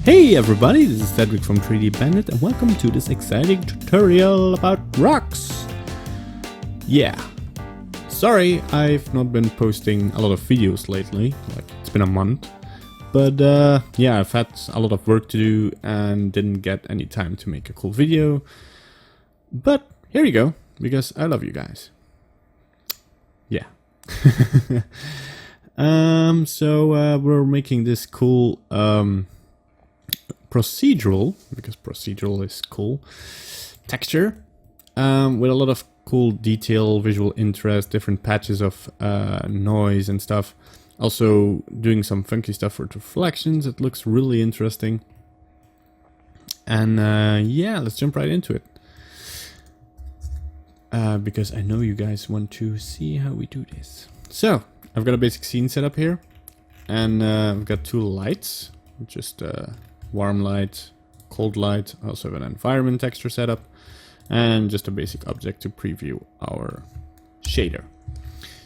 Hey everybody, this is Cedric from 3D Bandit and welcome to this exciting tutorial about rocks. Yeah, sorry I've not been posting a lot of videos lately, like it's been a month. But yeah, I've had a lot of work to do and didn't get any time to make a cool video. But here you go, because I love you guys. Yeah. So we're making this cool procedural, because procedural is cool, texture with a lot of cool detail, visual interest, different patches of noise and stuff. Also doing some funky stuff with reflections. It looks really interesting. And yeah, let's jump right into it. Because I know you guys want to see how we do this. So I've got a basic scene set up here, and I've got two lights, just warm light, cold light. I also have an environment texture setup, and just a basic object to preview our shader.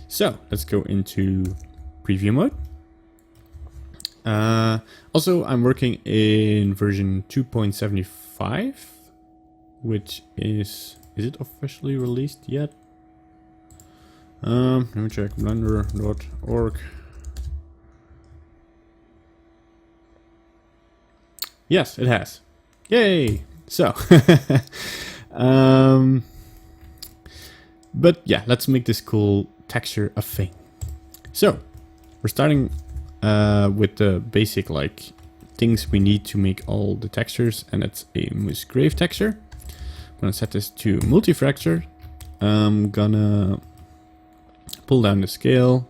So let's go into preview mode. Also, I'm working in version 2.75, which is it officially released yet? Let me check blender.org. Yes, it has. Yay! So, but yeah, let's make this cool texture a thing. So, we're starting with the basic like things we need to make all the textures, and it's a Musgrave texture. I'm gonna set this to multi-fracture. I'm gonna pull down the scale.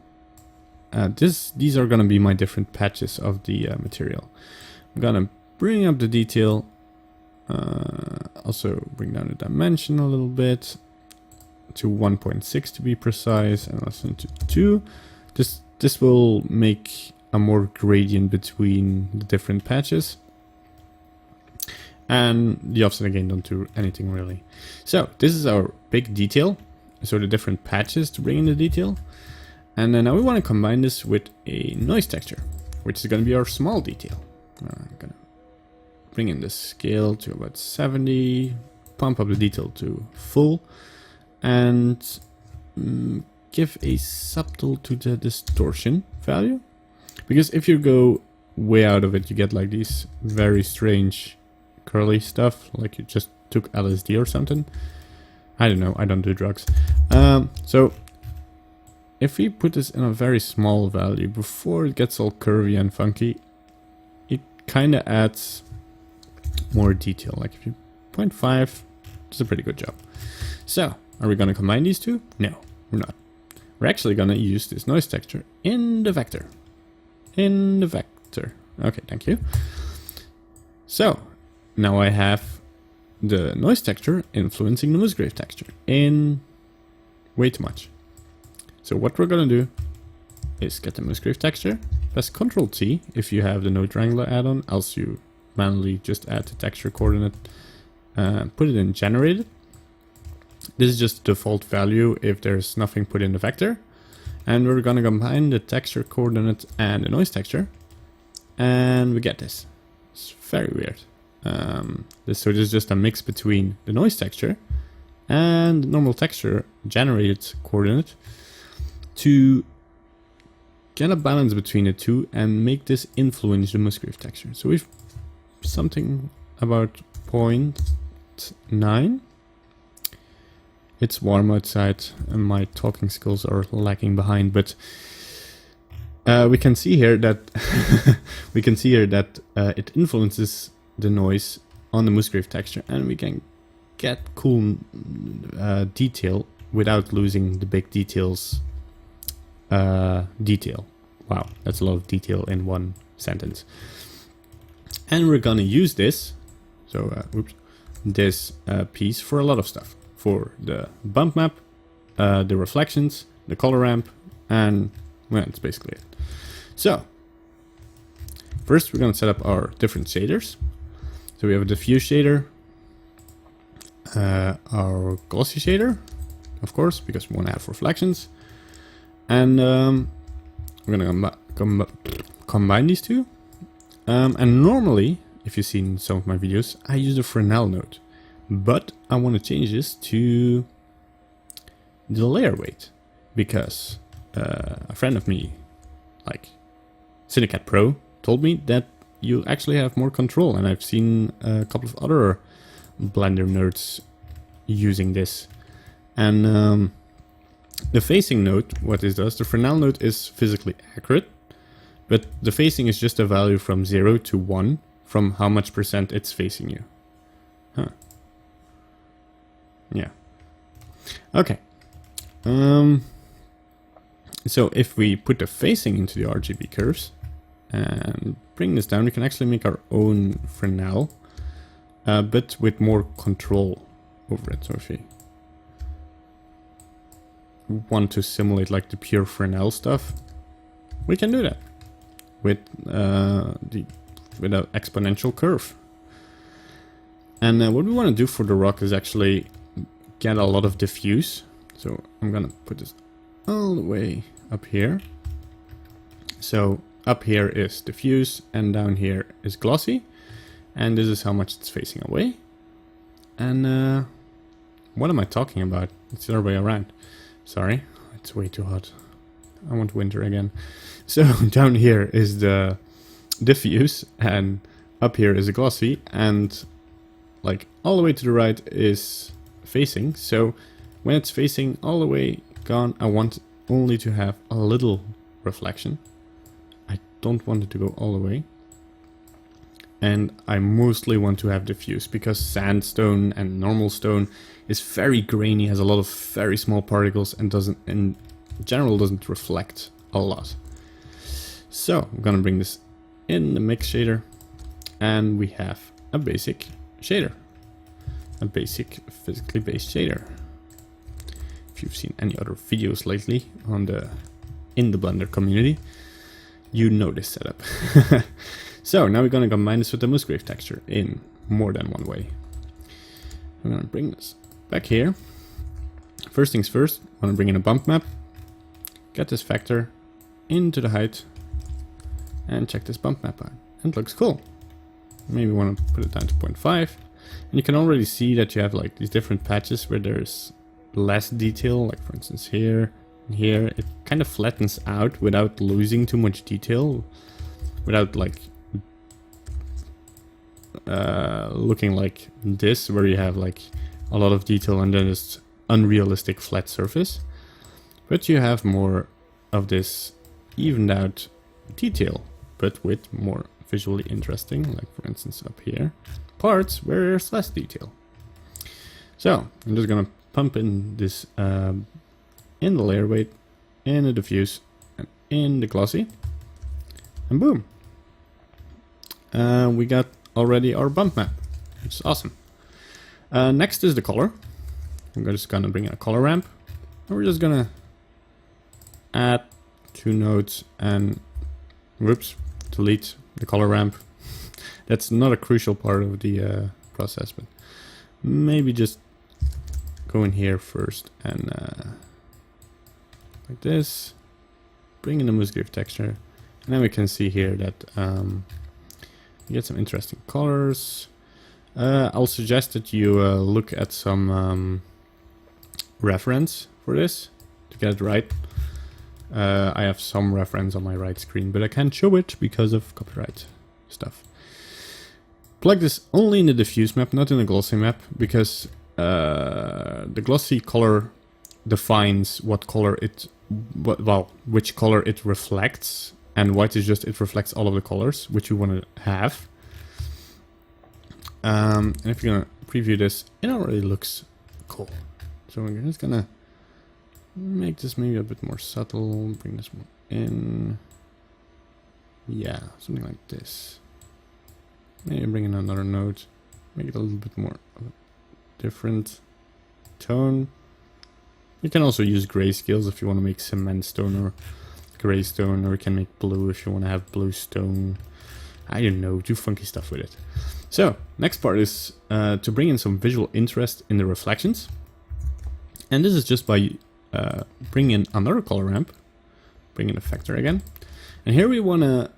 These are gonna be my different patches of the material. I'm gonna bring up the detail. Also bring down the dimension a little bit to 1.6 to be precise, and also to 2. This will make a more gradient between the different patches. And the offset again, don't do anything really. So this is our big detail. So the different patches to bring in the detail. And then now we want to combine this with a noise texture, which is going to be our small detail. I'm going to bring in the scale to about 70, pump up the detail to full, and give a subtle to the distortion value. Because if you go way out of it, you get like these very strange curly stuff, like you just took LSD or something. I don't know, I don't do drugs. So if we put this in a very small value before it gets all curvy and funky, it kind of adds more detail. Like if you 0.5, it's a pretty good job. So are we going to combine these two? No, we're not. We're actually going to use this noise texture in the vector. Okay, thank you. So now I have the noise texture influencing the Musgrave texture in way too much. So what we're going to do is get the Musgrave texture, press Ctrl-T if you have the Node Wrangler add-on, else you manually just add the texture coordinate, put it in generated. This is just the default value if there's nothing put in the vector. And we're going to combine the texture coordinate and the noise texture, and we get this. It's very weird. So this is just a mix between the noise texture and the normal texture generated coordinate to get a balance between the two and make this influence the Musgrave texture. So we've something about 0.9. It's warm outside and my talking skills are lagging behind, but we can see here that it influences the noise on the Musgrave texture, and we can get cool detail without losing the big details. Detail. Wow, that's a lot of detail in one sentence. And we're gonna use this, so this piece for a lot of stuff. For the bump map, the reflections, the color ramp, and well, that's basically it. So first we're going to set up our different shaders. So we have a diffuse shader, our glossy shader, of course, because we want to have reflections, and we're going to combine these two. And normally if you've seen some of my videos, I use the Fresnel node. But I want to change this to the layer weight, because a friend of me, like Syndicate Pro, told me that you actually have more control, and I've seen a couple of other Blender nerds using this. And the facing node, what this does, the Fresnel node is physically accurate, but the facing is just a value from 0 to 1 from how much % it's facing you. Huh. Yeah. Okay. So if we put the facing into the RGB curves and bring this down, we can actually make our own Fresnel, but with more control over it. So if we want to simulate like the pure Fresnel stuff, we can do that with with an exponential curve. And what we want to do for the rock is actually get a lot of diffuse. So I'm gonna put this all the way up here. So up here is diffuse and down here is glossy, and this is how much it's facing away. And what am I talking about? It's the other way around. Sorry, it's way too hot. I want winter again. So down here is the diffuse, and up here is the glossy, and like all the way to the right is facing. So when it's facing all the way gone, I want only to have a little reflection. I don't want it to go all the way. And I mostly want to have diffuse, because sandstone and normal stone is very grainy, has a lot of very small particles, and doesn't, in general, doesn't reflect a lot. So I'm gonna bring this in the mix shader, and we have a basic shader, a basic physically based shader. If you've seen any other videos lately in the Blender community, you know this setup. So now we're gonna combine this with the Musgrave texture in more than one way. I'm gonna bring this back here. First things first, I'm gonna bring in a bump map, get this vector into the height, and check this bump map out. And it looks cool. Maybe want to put it down to 0.5. And you can already see that you have like these different patches where there's less detail, like for instance here and here. It kind of flattens out without losing too much detail, without like looking like this, where you have like a lot of detail and then it's unrealistic flat surface. But you have more of this evened out detail, but with more visually interesting, like for instance up here, parts where there's less detail. So I'm just gonna pump in this in the layer weight, in the diffuse, and in the glossy, and boom. We got already our bump map, which is awesome. Next is the color. I'm just gonna bring in a color ramp, and we're just gonna add 2 nodes and whoops, delete the color ramp. That's not a crucial part of the process, but maybe just go in here first and like this, bring in the Musgrave texture, and then we can see here that you get some interesting colors. I'll suggest that you look at some reference for this to get it right. I have some reference on my right screen, but I can't show it because of copyright stuff. Plug this only in the diffuse map, not in the glossy map, because the glossy color defines what color it, which color it reflects, and white is just, it reflects all of the colors which you want to have. And if you're gonna preview this, it already looks cool. So we're just gonna make this maybe a bit more subtle, bring this more in. Yeah, something like this. Maybe bring in another node, make it a little bit more of a different tone. You can also use grayscales if you want to make cement stone or gray stone, or you can make blue if you want to have blue stone. I don't know, do funky stuff with it. So, next part is to bring in some visual interest in the reflections. And this is just by bringing in another color ramp, bring in a vector again. And here we want to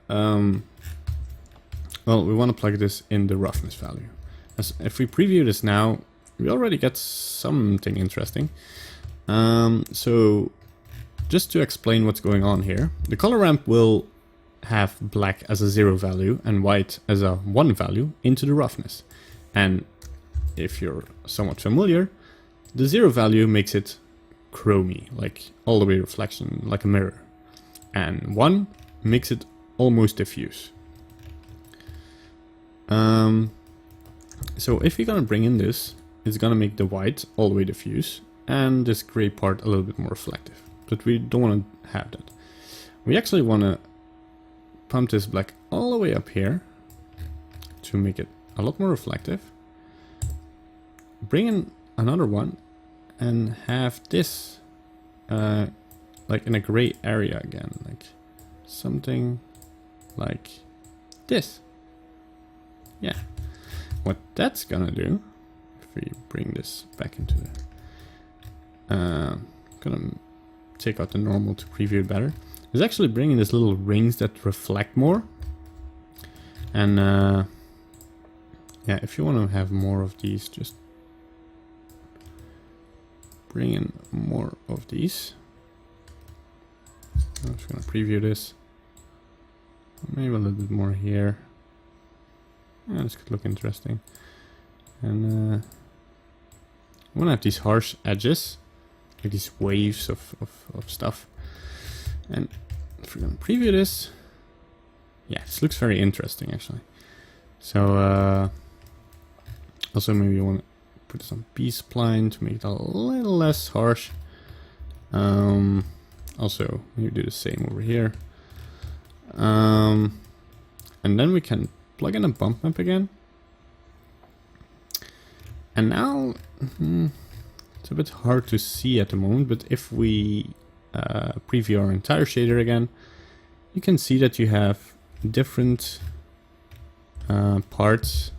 Well, we want to plug this in the roughness value. As if we preview this now, we already get something interesting. So just to explain what's going on here, the color ramp will have black as a 0 value and white as a 1 value into the roughness. And if you're somewhat familiar, the 0 value makes it chromy, like all the way reflection, like a mirror. And 1 makes it almost diffuse. So if you're gonna bring in this, it's gonna make the white all the way diffuse and this gray part a little bit more reflective. But we don't want to have that. We actually want to pump this black all the way up here to make it a lot more reflective. Bring in another one and have this like in a gray area again, like something like this. Yeah, what that's gonna do, if we bring this back into the gonna take out the normal to preview it better, is actually bringing these little rings that reflect more. And yeah, if you want to have more of these, just bring in more of these. I'm just gonna preview this. Maybe a little bit more here. Yeah, this could look interesting. And I want to have these harsh edges, like these waves of stuff. And if we're gonna preview this, yeah, this looks very interesting actually. So also maybe you want to put some B-spline to make it a little less harsh. Also maybe do the same over here. And then we can plug in a bump map again. And now it's a bit hard to see at the moment, but if we preview our entire shader again, you can see that you have different parts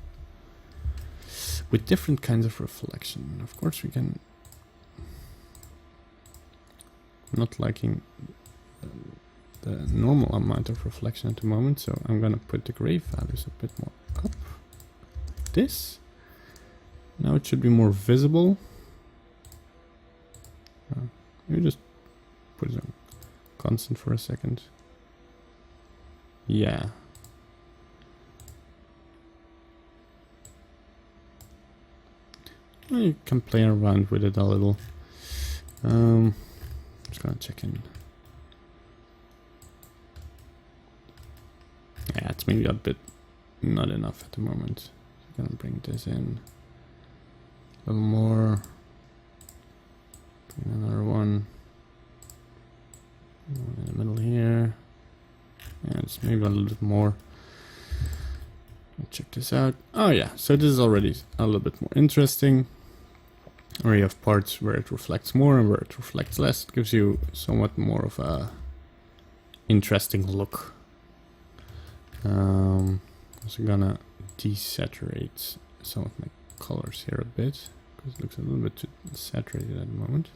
with different kinds of reflection. Of course, we can not liking the normal amount of reflection at the moment, so I'm gonna put the gray values a bit more up, like this. Now it should be more visible. Maybe just put it on constant for a second. Yeah. You can play around with it a little. Just gonna check in. Yeah, it's maybe a bit not enough at the moment. I'm gonna bring this in a little more. Bring another one. One in the middle here. Yeah, it's maybe a little bit more. Check this out. Oh yeah, so this is already a little bit more interesting. Where you have parts where it reflects more and where it reflects less. It gives you somewhat more of a interesting look. Also gonna desaturate some of my colors here a bit, because it looks a little bit too saturated at the moment.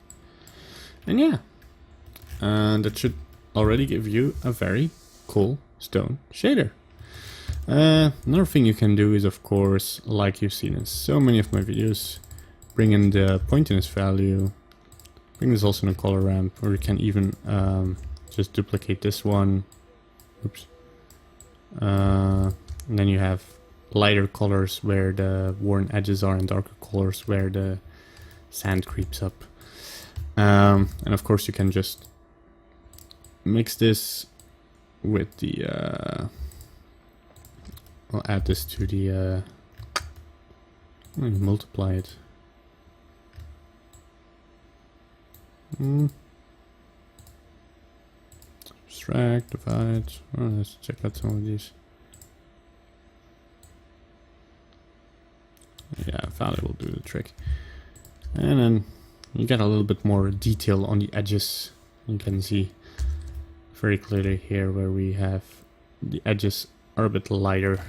And yeah, and that should already give you a very cool stone shader. Another thing you can do is, of course, like you've seen in so many of my videos, bring in the pointiness value, bring this also in a color ramp, or you can even just duplicate this one. Oops. And then you have lighter colors where the worn edges are and darker colors where the sand creeps up. And of course you can just mix this with the I'll add this to the multiply it. Subtract, divide. Oh, let's check out some of these. Yeah, value will do the trick. And then you get a little bit more detail on the edges. You can see very clearly here where we have the edges are a bit lighter.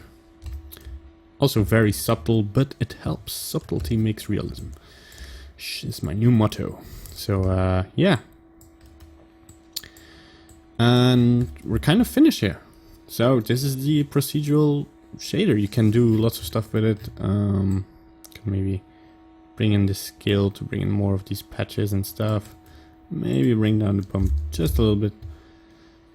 Also very subtle, but it helps. Subtlety makes realism. Is my new motto. So yeah. And we're kind of finished here. So this is the procedural shader. You can do lots of stuff with it. Can maybe bring in the scale to bring in more of these patches and stuff. Maybe bring down the bump just a little bit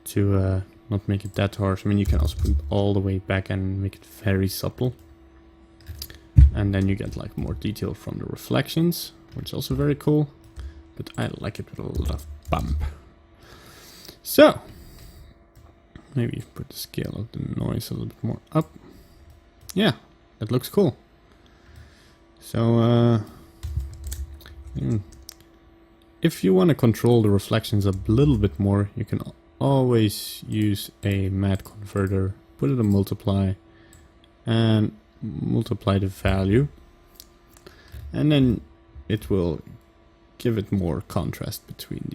to not make it that harsh. I mean, you can also put it all the way back and make it very supple. And then you get like more detail from the reflections, which is also very cool. But I like it with a lot of bump. So, maybe put the scale of the noise a little bit more up. Yeah, that looks cool. So, if you want to control the reflections a little bit more, you can always use a matte converter, put it on multiply, and multiply the value. And then it will give it more contrast between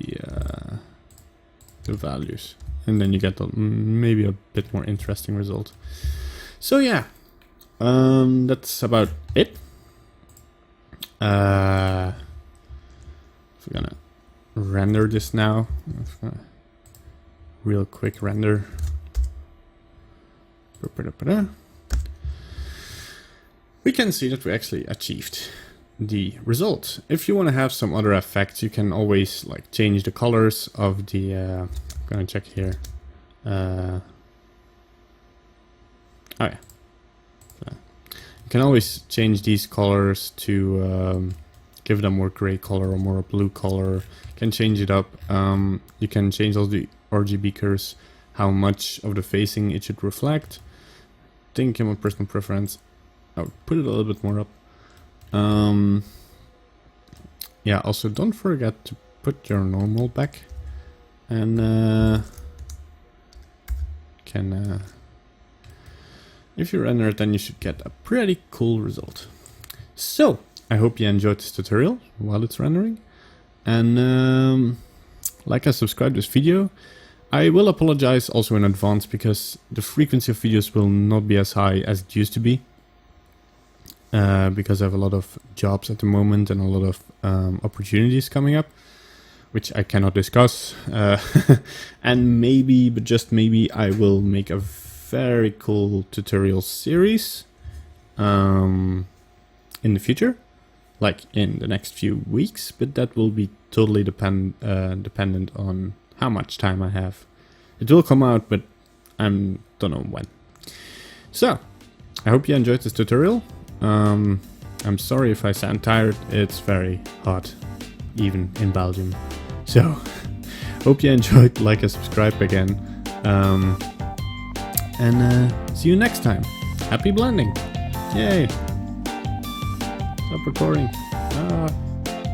the values. And then you get maybe a bit more interesting result. So yeah, that's about it. If we're gonna render this now, real quick render. We can see that we actually achieved the result. If you want to have some other effects, you can always like change the colors of the. I'm gonna check here. Oh yeah. You can always change these colors to give them more gray color or more blue color. You can change it up. You can change all the RGB curves, how much of the facing it should reflect. I think in my personal preference, I would put it a little bit more up. Yeah, also don't forget to put your normal back. And if you render it, then you should get a pretty cool result. So, I hope you enjoyed this tutorial while it's rendering. And like and subscribe to this video. I will apologize also in advance because the frequency of videos will not be as high as it used to be. Because I have a lot of jobs at the moment and a lot of opportunities coming up, which I cannot discuss. And maybe, but just maybe, I will make a very cool tutorial series in the future, like in the next few weeks, but that will be totally dependent on how much time I have. It will come out, but I don't know when. So, I hope you enjoyed this tutorial. I'm sorry if I sound tired, it's very hot, even in Belgium. So, hope you enjoyed, like and subscribe again. And see you next time. Happy blending! Yay! Stop recording. Ah.